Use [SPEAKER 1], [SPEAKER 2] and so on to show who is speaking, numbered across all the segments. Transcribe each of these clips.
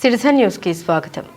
[SPEAKER 1] Citizen news కి స్వాగతం.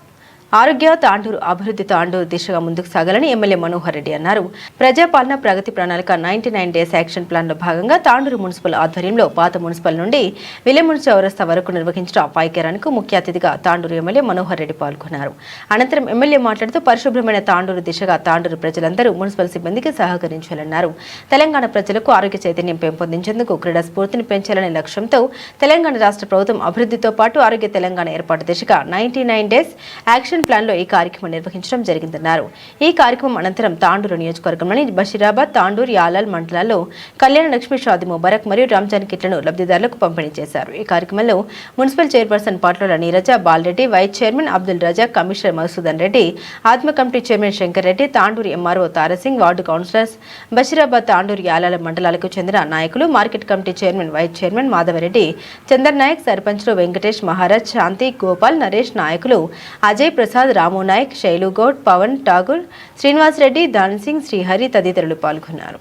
[SPEAKER 1] ఆరోగ్య తాండూరు అభివృద్ధి తాండూరు దిశగా ముందుకు సాగాలని ఎమ్మెల్యే మనోహర్ రెడ్డి అన్నారు. ప్రజాపాలన ప్రగతి ప్రణాళిక 99 డేస్ యాక్షన్ ప్లాన్ లో భాగంగా తాండూరు మున్సిపల్ ఆధ్వర్యంలో పాత మున్సిపల్ నుండి విలేమున్ చౌరస్తా వరకు నిర్వహించిన పైకేరానికి ముఖ్య అతిథిగా తాండూరు ఎమ్మెల్యే మనోహర్ రెడ్డి పాల్గొన్నారు. అనంతరం ఎమ్మెల్యే మాట్లాడుతూ పరిశుభ్రమైన తాండూరు దిశగా తాండూరు ప్రజలందరూ మున్సిపల్ సిబ్బందికి సహకరించాలన్నారు. తెలంగాణ ప్రజలకు ఆరోగ్య చైతన్యం పెంపొందించేందుకు క్రీడా స్ఫూర్తిని పెంచాలనే లక్ష్యంతో తెలంగాణ రాష్ట్ర ప్రభుత్వం అభివృద్ధితో పాటు ఆరోగ్య తెలంగాణ ఏర్పాటు దిశగా 99 డేస్ యాక్షన్ ప్లాన్ లో ఈ కార్యక్రమం నిర్వహించడం జరిగిందన్నారు. ఈ కార్యక్రమం అనంతరం తాండూరు నియోజకవర్గంలోని బషీరాబాద్, తాండూరు, యాలాల్ మండలాల్లో కళ్యాణ లక్ష్మి, షాది ముబారక్ మరియు రంజాన్ కిట్లను లబ్ధిదారులకు పంపిణీ చేశారు. ఈ కార్యక్రమంలో municipal chairperson Patla Neeraja, Bala Reddy, vice chairman Abdul Raza, commissioner Madhusudan Reddy, Atma committee chairman Shankar Reddy, Tandur MRO Tara Singh, ward councillors, Basheerabad, Tandur, Yalala మండలాలకు చెందిన నాయకులు, market committee chairman, vice chairman Madhava Reddy, Chandar Naik, సర్పంచ్లు వెంకటేష్, మహారాజ్, శాంతి, గోపాల్, నరేష్, నాయకులు అజయ్ ప్రసాద్, రాము నాయక్, శైలు గౌడ్, పవన్ ఠాగూర్, శ్రీనివాస్ రెడ్డి, దాన్ సింగ్, శ్రీహరి తదితరులు పాల్గొన్నారు.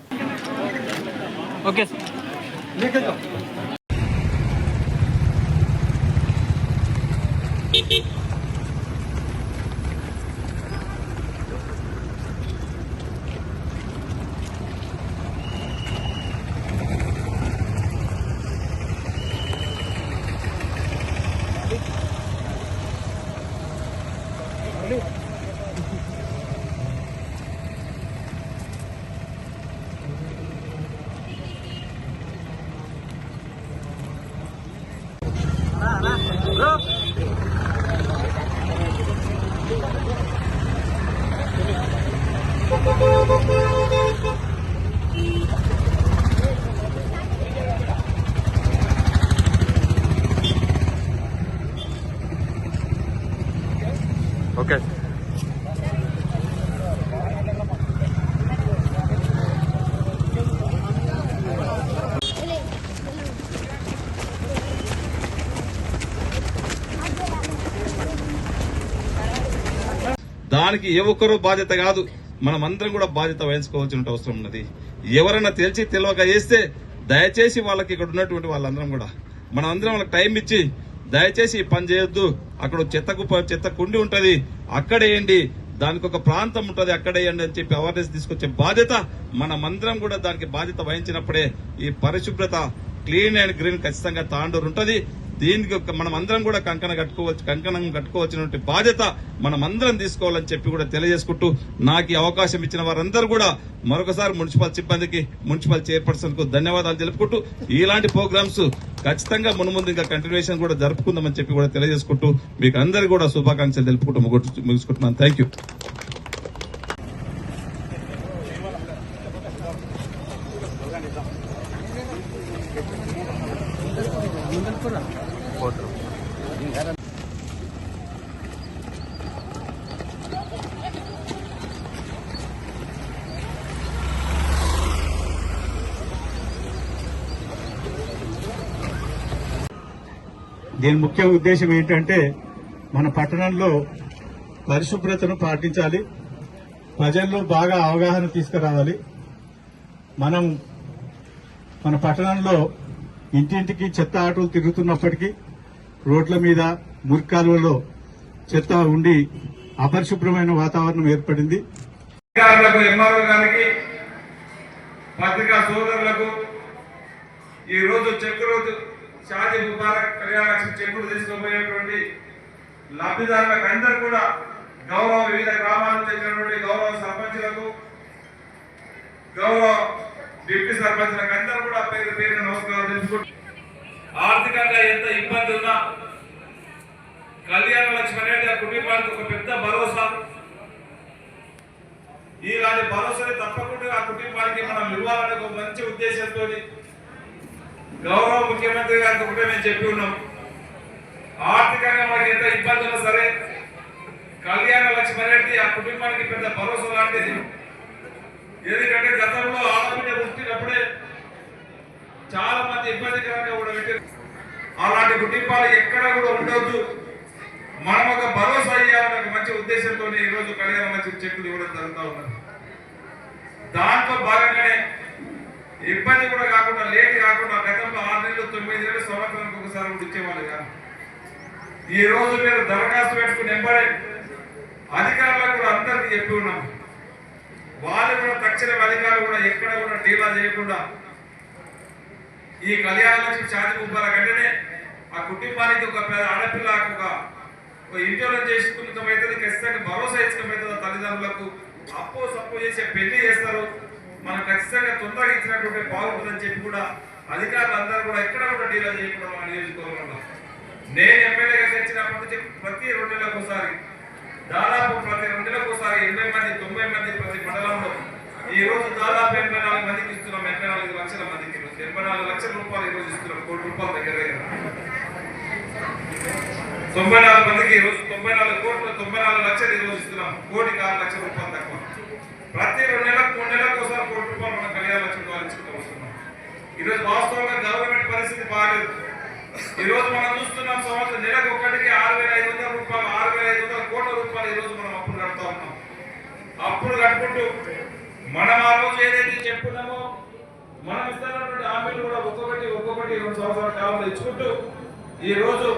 [SPEAKER 2] ఓకే. దానికి ఏ ఒక్కరూ బాధ్యత కాదు, మనమందరం కూడా బాధ్యత వహించుకోవాల్సిన అవసరం ఉన్నది. ఎవరైనా తెలియక చేస్తే దయచేసి వాళ్ళకి ఇక్కడ ఉన్నటువంటి వాళ్ళందరం కూడా మనమందరం వాళ్ళకి టైం ఇచ్చి దయచేసి ఈ పని చేయొద్దు, అక్కడ చెత్త కుండి ఉంటది అక్కడేయండి, దానికి ఒక ప్రాంతం ఉంటది అక్కడేయండి అని చెప్పి అవేర్నెస్ తీసుకొచ్చే బాధ్యత మనమందరం కూడా దానికి బాధ్యత వహించినప్పుడే ఈ పరిశుభ్రత, క్లీన్ అండ్ గ్రీన్ ఖచ్చితంగా తాండూరు ఉంటది. దీనికి మనం అందరం కూడా కంకణం కట్టుకోవాల్సినటువంటి బాధ్యత మనమందరం తీసుకోవాలని చెప్పి కూడా తెలియజేసుకుంటూ నాకు ఈ అవకాశం ఇచ్చిన వారందరూ కూడా మరొకసారి మున్సిపల్ సిబ్బందికి, మున్సిపల్ చైర్పర్సన్ కు ధన్యవాదాలు తెలుపుకుంటూ ఇలాంటి ప్రోగ్రామ్స్ ఖచ్చితంగా మున్ముందు ఇంకా కంటిన్యూషన్ కూడా జరుపుకుందామని చెప్పి కూడా తెలియజేసుకుంటూ మీకు అందరికీ కూడా శుభాకాంక్షలు తెలుపుకుంటూ ముగించుకుంటున్నాను. Thank you.
[SPEAKER 3] దీని ముఖ్య ఉద్దేశం ఏంటంటే మన పట్టణంలో పరిశుభ్రతను పాటించాలి, ప్రజల్లో బాగా అవగాహన తీసుకురావాలి. మనం మన పట్టణంలో ఇంటింటికి చెత్త ఆటోలు తిరుగుతున్నప్పటికీ రోడ్ల మీద, మురికాలువలో చెత్త ఉండి అపరిశుభ్రమైన వాతావరణం ఏర్పడింది.
[SPEAKER 4] ఎంఆర్ఓ గారికి, పత్రికా సోదరులకు ఈ రోజు చెక్ రోజు షాది ముబారక్ కళ్యాణ లక్ష్మి చెక్కులు తీసుకుపోయేటువంటి లబ్ధిదారులకు అందరూ కూడా వివిధ గ్రామాలకు చెందినటువంటి గౌరవ సర్పంచులకు, గౌరవ డిప్యూటీ సర్పంచులకు అందరూ కూడా పేరు పేరు నమస్కారం తెలుసుకుంటూ, ఆర్థికంగా ఎంత ఇబ్బంది ఉన్నా కళ్యాణ లక్ష్మి అనేది ఆ కుటుంబానికి ఒక పెద్ద భరోసా. ఇలాంటి భరోసాని తప్పకుండా ఆ కుటుంబానికి మనం ఇవ్వాలనే ఒక మంచి ఉద్దేశంతో గౌరవ ముఖ్యమంత్రి గారికి ఒకటే మేము చెప్పి ఉన్నాం, ఆర్థికంగా మనకి ఎంత ఇబ్బంది ఉన్నా సరే కళ్యాణ లక్ష్మి అనేది ఆ కుటుంబానికి పెద్ద భరోసా లాంటిది. ఎందుకంటే గతంలో ఆడబిడ్డ పుట్టినప్పుడే చాలా మంది ఇబ్బందికరంగా కూడా పెట్టారు. అలాంటి కుటుంబాలు ఎక్కడ కూడా ఉండొద్దు, మనం ఒక భరోసా ఇవ్వాలనే ఒక మంచి ఉద్దేశంతో ఈ రోజు కళ్యాణ లక్ష్మి చెక్కులు ఇవ్వడం జరుగుతూ ఉన్నది. దాంట్లో భాగంగానే ఇబ్బంది కూడా కాకుండా, లేట్ కాకుండా గతంలో 6 నెలలు 9 నెలలు సంవత్సరానికి ఒకసారి కూడా ఇచ్చేవాళ్ళు కాదు. ఈ రోజు మీరు దరఖాస్తు పెట్టుకుని వెంబడే అధికారులకు కూడా అందరికీ చెప్పి ఉన్నాం. వాళ్ళు కూడా తక్షణ అధికారులు కూడా ఎక్కడ కూడా డీలా చేయకుండా ఈ కళ్యాణ లక్ష్మి షాది ముబార కంటేనే ఆ కుటుంబానికి ఒక ఆడపిల్ల ఒక ఇన్సూరెన్స్ చేసుకున్నమైతుంది, ఖచ్చితంగా భరోసా ఇచ్చకమైతుంది. తల్లిదండ్రులకు అప్పో సప్పో చేసే పెళ్లి చేస్తారు, మనం ఖచ్చితంగా తొందరగా ఇచ్చినటువంటి బాగుంటుందని చెప్పి కూడా అధికారులు అందరూ కూడా ఎక్కడ కూడా డీలా చేయకుండా మన నియోజకవర్గంలో నేను ఎమ్మెల్యేగా తెచ్చినప్పటి నుంచి ప్రతి 2 నెలలకు ఒకసారి దాదాపు ప్రతి 2 నెలలకు ఒకసారి 80 మంది 90 మంది ప్రతి మండలంలో ఈ రోజు దాదాపు 84 మందికి ఇస్తున్నాం. 84 లక్షల మందికి 84 లక్షల రూపాయలు ఈ రోజు ఇస్తున్నాం. ₹1 కోట్ల దగ్గర 94 మందికి ఈ రోజు 94 కోట్లు 94 లక్షలు ఈ రోజు ఇస్తున్నాం. కోటికి 6 లక్షల రూపాయలు తక్కువ. ప్రతి 2 నెలలకు 3 నెలలకు ఒకసారి ₹1 కోట్ల మనం కళ్యాణ లక్ష్మి ద్వారా ఇచ్చుకుంటూ వస్తున్నాం. ఈరోజు వాస్తవంగా గవర్నమెంట్ పరిస్థితి బాగాలేదు. ఈ రోజు మనం చూస్తున్నాం సంవత్సరం నెలకు ఒక్కటికి 6,500 రూపాయలు 6,500 కోట్ల రూపాయలు ఈ రోజు మనం అప్పులు కడతా ఉన్నాం. అప్పులు కట్టుకుంటూ మనం ఆ రోజు ఏదైతే చెప్పుకున్నామో మనం ఇస్తున్నటువంటి హామీలు కూడా ఒక్కొక్కటి 2 సంవత్సరాల కాలంలో ఇచ్చుకుంటూ ఈ రోజు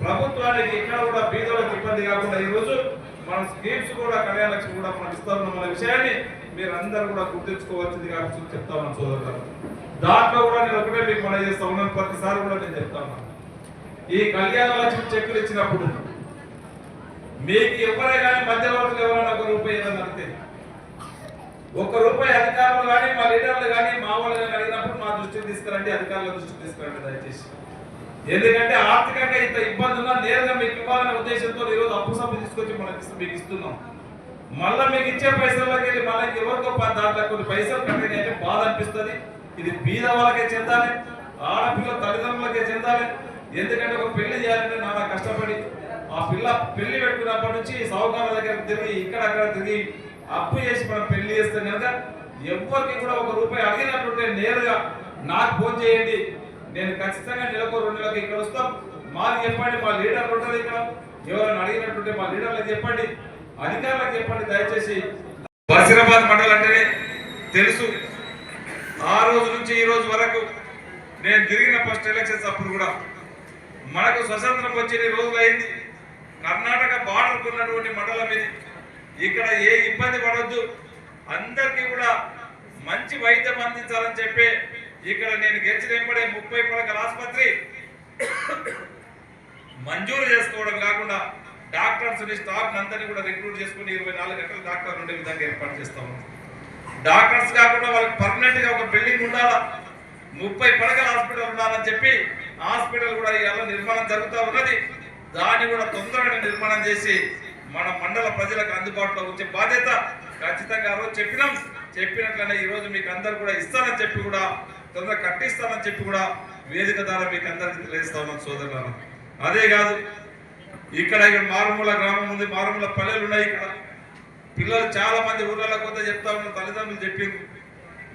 [SPEAKER 4] ప్రభుత్వానికి ఇక్కడ కూడా బీదలకు ఇబ్బంది కాకుండా ఈ రోజు మన స్కీమ్స్ కూడా కళ్యాణ లక్ష్మి కూడా మనం ఇస్తా ఉన్నాం అనే విషయాన్ని మీరు అందరూ కూడా గుర్తించుకోవాల్సింది కాబట్టి చెప్తా ఉన్నాను సోదరులు. దాంట్లో కూడా నేను ఒకటే మీకు మనం చేస్తా ఉన్నాను, ప్రతిసారి కూడా నేను చెప్తా ఉన్నాను. ఈ కళ్యాణ లక్ష్మి చెక్కులు ఇచ్చినప్పుడు మీకు ఎవరే కానీ మధ్యవర్తులు ఎవరైనా ₹1 ఏదైనా అడిగితే ₹1 అధికారులు కానీ మా లీడర్లు కానీ మా వాళ్ళు కానీ అడిగినప్పుడు మా దృష్టికి తీసుకురండి, అధికారుల దృష్టికి తీసుకురండి దయచేసి. ఎందుకంటే ఆర్థికంగా ఇంత ఇబ్బంది ఉన్నా నేరుగా మీకు ఇవ్వాలనే ఉద్దేశంతో ఈరోజు అప్పు సభ తీసుకొచ్చి మీకు ఇస్తున్నాం. మళ్ళీ మీకు ఇచ్చే పైసల్లోకి వెళ్ళి మళ్ళీ ఎవరికో దాంట్లో కొన్ని పైసలు కట్టండి అంటే బాధ అనిపిస్తుంది. ఇది బీద వాళ్ళకే చెందాలి, ఆడపిల్ల తల్లిదండ్రులకే చెందాలి. ఎందుకంటే ఒక పెళ్లి చేయాలంటే నానా కష్టపడి ఆ పిల్ల పెళ్లి పెట్టుకున్నప్పటి నుంచి సౌకర్యాల దగ్గర తిరిగి ఇక్కడక్కడ తిరిగి అప్పు చేసి మనం పెళ్లి చేస్తే కనుక ఎవరికి కూడా ₹1 అడిగినట్టుంటే నేరుగా నాకు ఫోన్ చేయండి, నేను ఖచ్చితంగా నెలకు 2 నెలలకు ఇక్కడ వస్తాం, మాది చెప్పండి, మా లీడర్లు ఉంటారు ఇక్కడ, ఎవరైనా అడిగినట్టుంటే మా లీడర్లకు చెప్పండి, అధికారులకు చెప్పండి. దయచేసి బసిరాబాద్ మండలం అంటేనే తెలుసు. ఆ రోజు నుంచి ఈ రోజు వరకు నేను తిరిగిన ఫస్ట్ ఎలక్షన్స్ అప్పుడు కూడా మనకు స్వతంత్రం వచ్చిన రోజులు అయింది. కర్ణాటక బార్డర్ ఉన్నటువంటి మండలం ఇది. ఇక్కడ ఏ ఇబ్బంది పడవద్దు, అందరికీ కూడా మంచి వైద్యం అందించాలని చెప్పి ఇక్కడ నేను గెలిచిన వెంబడే 30 పడకల ఆసుపత్రి మంజూరు చేసుకోవడం కాకుండా డాక్టర్స్ స్టాఫ్ అందరినీ కూడా రిక్రూట్ చేసుకుని 24 గంటలు డాక్టర్ ఉండే విధంగా ఏర్పాటు చేస్తా ఉన్నాం. డాక్టర్స్ కాకుండా వాళ్ళకి పర్మనెంట్ గా ఒక బిల్డింగ్ ఉండాలా, 30 పడకల హాస్పిటల్ ఉండాలని చెప్పి హాస్పిటల్ కూడా ఇవాళ నిర్మాణం జరుగుతూ ఉన్నది. దాన్ని కూడా తొందరగా నిర్మాణం చేసి మన మండల ప్రజలకు అందుబాటులో ఉంచే బాధ్యత ఖచ్చితంగా ఆ రోజు చెప్పినట్లనే ఈ రోజు మీకు అందరు కూడా ఇస్తానని చెప్పి కూడా తొందరగా కట్టిస్తానని చెప్పి కూడా వేదిక ద్వారా మీకు అందరికీ తెలియజేస్తా ఉన్నాం సోదరులారా. అదే కాదు, ఇక్కడ మారుమూల గ్రామం ఉంది, మారుమూల పల్లెలు ఉన్నాయి. ఇక్కడ పిల్లలు చాలా మంది ఊర్లలో కొత్త చెప్తా ఉన్నారు, తల్లిదండ్రులు చెప్పింది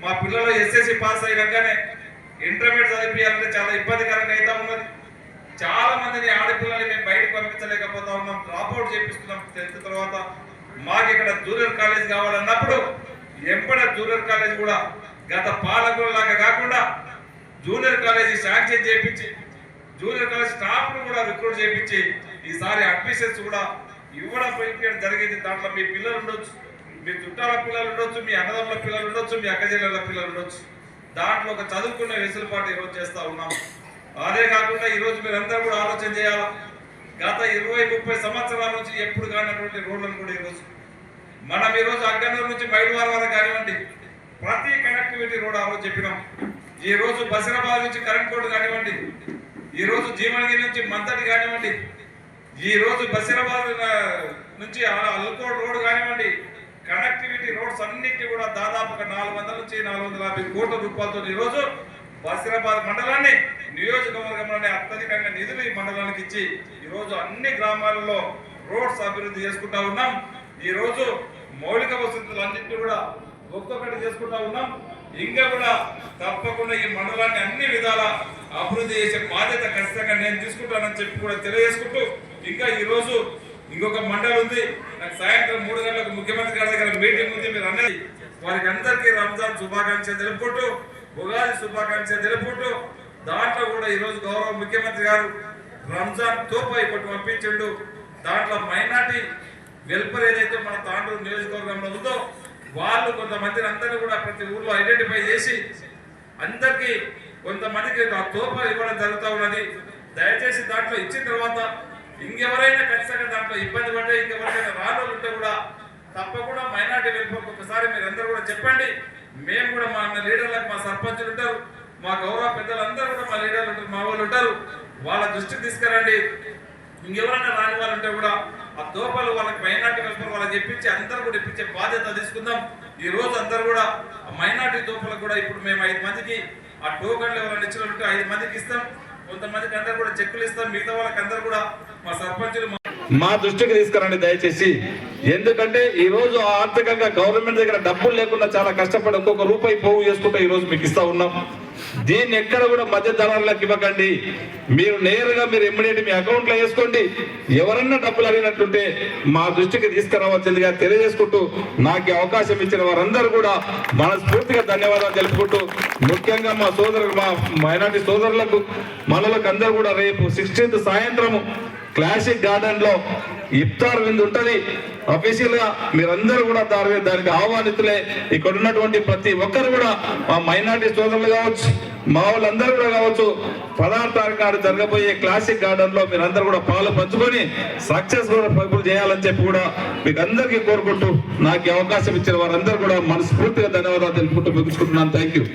[SPEAKER 4] మా పిల్లలు ఎస్ఎస్సి పాస్ అయినాకనే ఇంటర్మీడియట్ చదివించాలంటే చాలా ఇబ్బందికరంగా అవుతా ఉన్నది. చాలా మందిని ఆడపిల్లల్ని మేము బయటకు పంపించలేకపోతా ఉన్నాం, డ్రాప్అవుట్ చేపిస్తున్నాం 10th తర్వాత. మాకు ఇక్కడ జూనియర్ కాలేజ్ కావాలన్నప్పుడు ఎంపడే జూనియర్ కాలేజ్ కూడా గత పాలకులలాగా కాకుండా జూనియర్ కాలేజీ శాంక్షన్ చేయించి జూనియర్ కాలేజ్ స్టాఫ్ ను కూడా రిక్రూట్ చేయించి ఈసారి అడ్మిషన్స్ కూడా ఇవ్వడం జరిగింది. దాంట్లో మీ పిల్లలు ఉండొచ్చు, మీ చుట్టాల పిల్లలు ఉండొచ్చు, మీ అన్నదమ్ముల పిల్లలు ఉండొచ్చు, మీ అక్కజెల్లెల పిల్లలు ఉండొచ్చు. దాంట్లో ఒక చదువుకున్న వెసులుబాటు ఈరోజు చేస్తా ఉన్నాం. అదే కాకుండా ఈరోజు మీరందరూ కూడా ఆలోచన చేయాలా, గత 20-30 సంవత్సరాల నుంచి ఎప్పుడు కానటువంటి రోడ్లను కూడా ఈరోజు మనం ఈరోజు అగ్గనూరు నుంచి మైడువార వరకు కానివ్వండి ప్రతి కనెక్టివిటీ రోడ్ ఆ రోజు చెప్పినాం. ఈ రోజు బసిరాబాద్ నుంచి కరెంట్ కోడ్ కానివ్వండి, ఈ రోజు జీవనగిరి నుంచి మంతటి కానివ్వండి, ఈ రోజు బసిరాబాద్ నుంచి అల్కోడ్ రోడ్ కానివ్వండి, కనెక్టివిటీ రోడ్స్ అన్నిటి కూడా దాదాపుగా 400 నుంచి 450 కోట్ల రూపాయలతో ఈ రోజు బసిరాబాద్ మండలాన్ని నియోజకవర్గంలోనే అత్యధికంగా నిధులు ఈ మండలానికి ఇచ్చి ఈ రోజు అన్ని గ్రామాలలో రోడ్స్ అభివృద్ధి చేసుకుంటా ఉన్నాం. ఈ రోజు మౌలిక వసతులు అన్నింటినీ కూడా ఒక్కొక్కటి చేసుకుంటా ఉన్నాం. ఇంకా కూడా తప్పకుండా ఈ మండలాన్ని అన్ని విధాల అభివృద్ధి చేసే బాధ్యత ఖచ్చితంగా నేను తీసుకుంటానని చెప్పి కూడా తెలియజేసుకుంటూ, ఇంకా ఈ రోజు ఇంకొక మండలి ఉంది, నాకు సాయంత్రం 3 గంటలకు ముఖ్యమంత్రి గారి దగ్గర మీటింగ్ ఉంది. మీరు అన్నది వారికి అందరికీ రంజాన్ శుభాకాంక్షలు తెలుపుకుంటూ, ఉగాది శుభాకాంక్షలు తెలుపుకుంటూ, దాంట్లో కూడా ఈ రోజు గౌరవ ముఖ్యమంత్రి గారు రంజాన్ తోపా ఇప్పుడు పంపించిండు. దాంట్లో మైనార్టీ వెల్ఫేర్ ఏదైతే మన తాండూరు నియోజకవర్గంలో ఉందో వాళ్ళు కొంతమందిని అందరినీ కూడా ప్రతి ఊర్లో ఐడెంటిఫై చేసి అందరికీ కొంతమందికి ఆ తోపా ఇవ్వడం జరుగుతూ ఉన్నది. దయచేసి దాంట్లో ఇచ్చిన తర్వాత ఇంకెవరైనా ఖచ్చితంగా దాంట్లో ఇబ్బంది పడ్డా ఇంకెవరైనా రాళ్ళు ఉంటే కూడా తప్పకుండా మైనార్టీ వెల్ఫేర్ ఒకసారి మీరు అందరూ కూడా చెప్పండి. మేము కూడా మా లీడర్లకు మా సర్పంచులు ఉంటారు, మా గౌరవ పెద్దలందరూ కూడా మా లీడర్లు ఉంటారు, మా వాళ్ళు ఉంటారు, వాళ్ళ దృష్టికి తీసుకురండి. ఇంకెవరైనా రాని వాళ్ళు ఉంటే కూడా ఆ తోపలు వాళ్ళకి మైనార్టీ వెల్ఫేర్ వాళ్ళకి చెప్పించి అందరూ కూడా ఇప్పించే బాధ్యత తీసుకుందాం. ఈ రోజు అందరూ కూడా మైనార్టీ తోపలకు కూడా ఇప్పుడు మేము 5 మందికి ఆ టోకన్లు ఎవరైనా ఇచ్చిన ఉంటే 5 మందికి ఇస్తాం. కొంతమందికి అందరూ కూడా చెక్కులు ఇస్తాం. మిగతా వాళ్ళకి అందరూ కూడా మా సర్పంచులు
[SPEAKER 2] మా దృష్టికి తీసుకురండి దయచేసి. ఎందుకంటే ఈ రోజు ఆర్థికంగా గవర్నమెంట్ దగ్గర డబ్బులు లేకుండా చాలా కష్టపడి ఒక్కొక్క రూపాయి పోగు చేసుకుంటే ఈ రోజు మీకు ఇస్తా ఉన్నాం. దీన్ని ఎక్కడ కూడా మధ్య దళారులకు ఇవ్వకండి. మీరు నేరుగా మీరు ఇమ్మీడియట్ మీ అకౌంట్ లో వేసుకోండి. ఎవరన్నా డబ్బులు అడిగినట్టుంటే మా దృష్టికి తీసుకురావాల్సిందిగా తెలియజేసుకుంటూ నాకు అవకాశం ఇచ్చిన వారందరూ కూడా మనస్ఫూర్తిగా ధన్యవాదాలు తెలుపుకుంటూ, ముఖ్యంగా మా సోదరులు మా మైనార్టీ సోదరులకు మనలకు అందరూ కూడా రేపు 16th సాయంత్రం క్లాసిక్ గార్డెన్ లో ఇఫ్తార్ విందు ఉంటది. అఫీషియల్ గా మీరందరూ కూడా దానికి ఆహ్వానితులే. ఇక్కడ ఉన్నటువంటి ప్రతి ఒక్కరు కూడా మా మైనార్టీ సోదరులు కావచ్చు, మా వాళ్ళందరూ కూడా కావచ్చు, 16వ తారీఖు నాడు జరగబోయే క్లాసిక్ గార్డెన్ లో మీరందరూ కూడా పాలు పంచుకొని సక్సెస్ కూడా పరుగులు చేయాలని చెప్పి కూడా మీకు అందరికీ కోరుకుంటూ నాకు అవకాశం ఇచ్చిన వారందరూ కూడా మనస్ఫూర్తిగా ధన్యవాదాలు తెలుపుకుంటూ ముగించుకుంటున్నాను. Thank you.